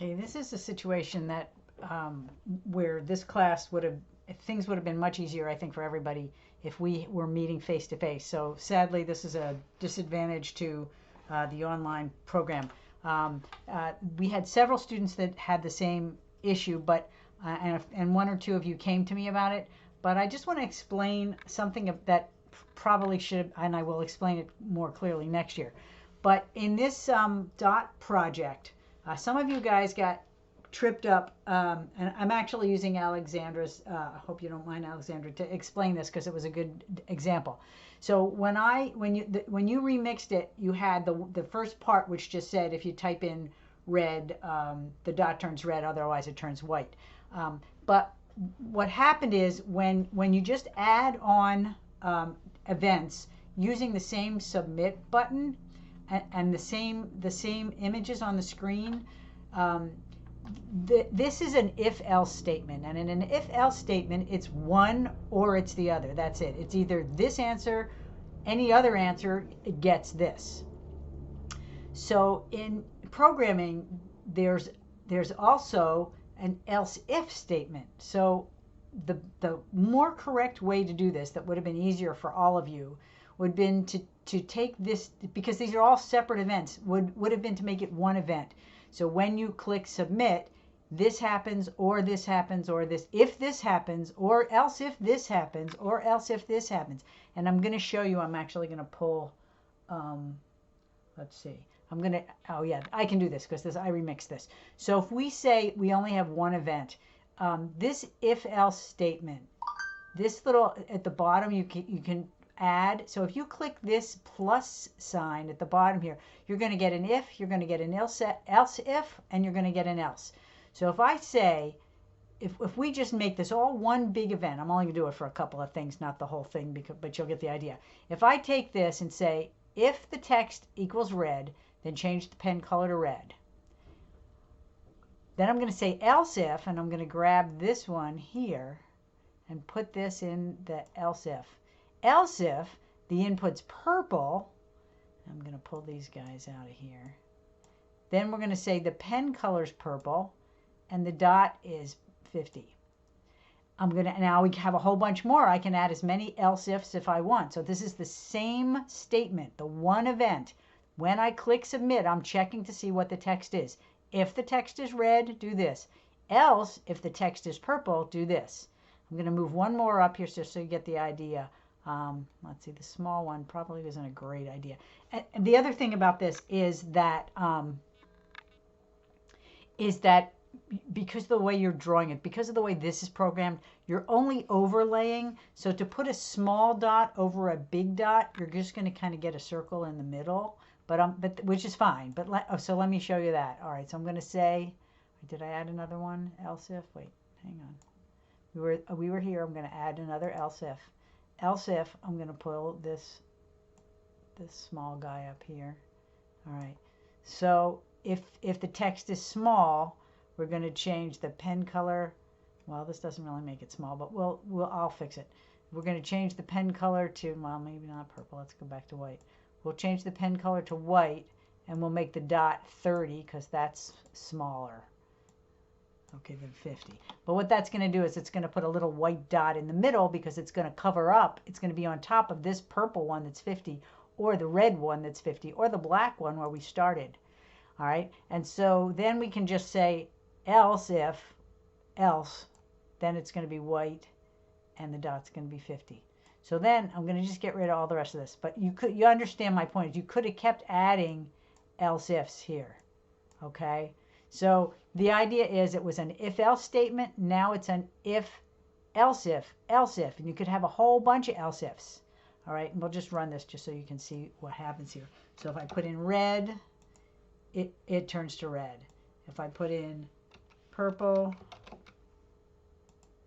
Okay, this is a situation that where this class would have things would have been much easier, I think, for everybody if we were meeting face to face. So sadly, this is a disadvantage to the online program. Um, we had several students that had the same issue, but and one or two of you came to me about it. But I just want to explain something that probably should, and I will explain it more clearly next year. But in this dot project, some of you guys got tripped up, and I'm actually using Alexandra's. I hope you don't mind, Alexandra, to explain this because it was a good example. So when you remixed it, you had the first part which just said if you type in red, the dot turns red, otherwise it turns white. But what happened is when you just add on events using the same submit button and the same images on the screen. This is an if-else statement, and in an if-else statement, it's one or it's the other. That's it. It's either this answer, any other answer, it gets this. So in programming, there's also an else-if statement. So the more correct way to do this, that would have been easier for all of you, would have been to take this, because these are all separate events, would have been to make it one event. So when you click submit, this happens, or this happens, or if this happens, or else if this happens, or else if this happens. And I'm going to show you, I'm actually going to pull, let's see. Oh yeah, I can do this because I remixed this. So if we say we only have one event, this if-else statement, this little, at the bottom, you can add. So if you click this plus sign at the bottom here, you're going to get an if, you're going to get an else if, and you're going to get an else. So if I say, if we just make this all one big event, I'm only going to do it for a couple of things, not the whole thing, but you'll get the idea. If I take this and say, if the text equals red, then change the pen color to red. Then I'm going to say else if, and I'm going to grab this one here and put this in the else if. Else if the input's purple, I'm going to pull these guys out of here. Then we're going to say the pen color's purple and the dot is 50. Now we have a whole bunch more. I can add as many else ifs if I want. So this is the same statement, the one event. When I click submit, I'm checking to see what the text is. If the text is red, do this. Else, if the text is purple, do this. I'm going to move one more up here so you get the idea. Let's see, the small one probably isn't a great idea. And the other thing about this is that because of the way you're drawing it, because of the way this is programmed, you're only overlaying. So to put a small dot over a big dot, you're just going to kind of get a circle in the middle, but which is fine. But so let me show you that. All right, so I'm going to say, did I add another one? Else if, wait, hang on. We were here. I'm going to add another else if. Else if, I'm going to pull this small guy up here. All right. So if the text is small, we're going to change the pen color. Well, this doesn't really make it small, but I'll fix it. We're going to change the pen color to, well, maybe not purple. Let's go back to white. We'll change the pen color to white, and we'll make the dot 30 because that's smaller. Okay, then 50. But what that's going to do is it's going to put a little white dot in the middle because it's going to cover up. It's going to be on top of this purple one that's 50, or the red one that's 50, or the black one where we started. All right, and so then we can just say else if, else, then it's going to be white, and the dot's going to be 50. So then I'm going to just get rid of all the rest of this. But you understand my point. You could have kept adding else ifs here. Okay. So the idea is it was an if-else statement. Now it's an if-else if, else if. And you could have a whole bunch of else ifs. All right. And we'll just run this just so you can see what happens here. So if I put in red, it turns to red. If I put in purple,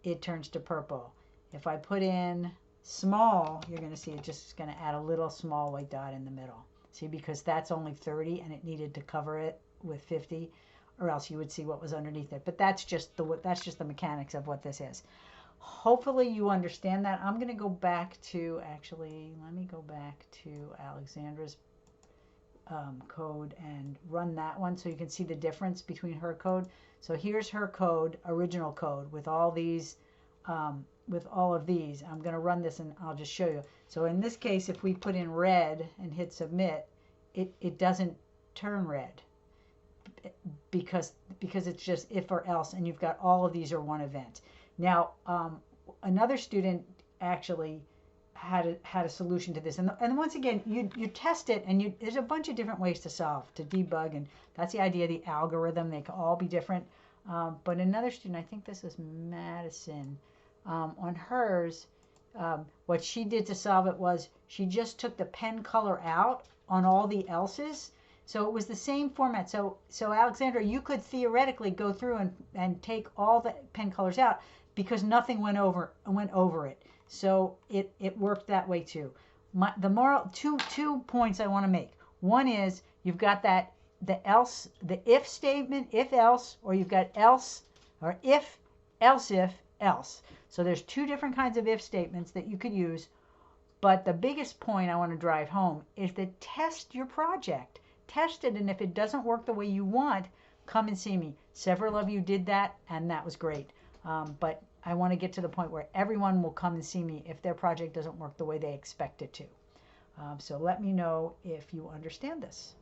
it turns to purple. If I put in small, you're going to see it just is going to add a little small white dot in the middle. See, because that's only 30 and it needed to cover it with 50, or else you would see what was underneath it. But that's just the mechanics of what this is. Hopefully you understand that. I'm going to go back to, actually, let me go back to Alexandra's code and run that one so you can see the difference between her code. So here's her code, original code, with all these, with all of these. I'm going to run this and I'll just show you. So in this case, if we put in red and hit submit, it doesn't turn red because it's just if or else, and you've got all of these are one event. Now, another student actually had a solution to this, and once again, you test it, and there's a bunch of different ways to solve, to debug, and that's the idea of the algorithm. They can all be different. But another student, I think this is Madison, on hers, what she did to solve it was she just took the pen color out on all the else's. So it was the same format. So Alexandra, you could theoretically go through and take all the pen colors out because nothing went over it. So it worked that way too. The moral, two points I want to make. One is you've got the if statement, if else, or you've got else, or if, else if, else. So there's two different kinds of if statements that you could use. But the biggest point I want to drive home is to test your project. Test it, and if it doesn't work the way you want, come and see me. Several of you did that, and that was great. But I want to get to the point where everyone will come and see me if their project doesn't work the way they expect it to. So let me know if you understand this.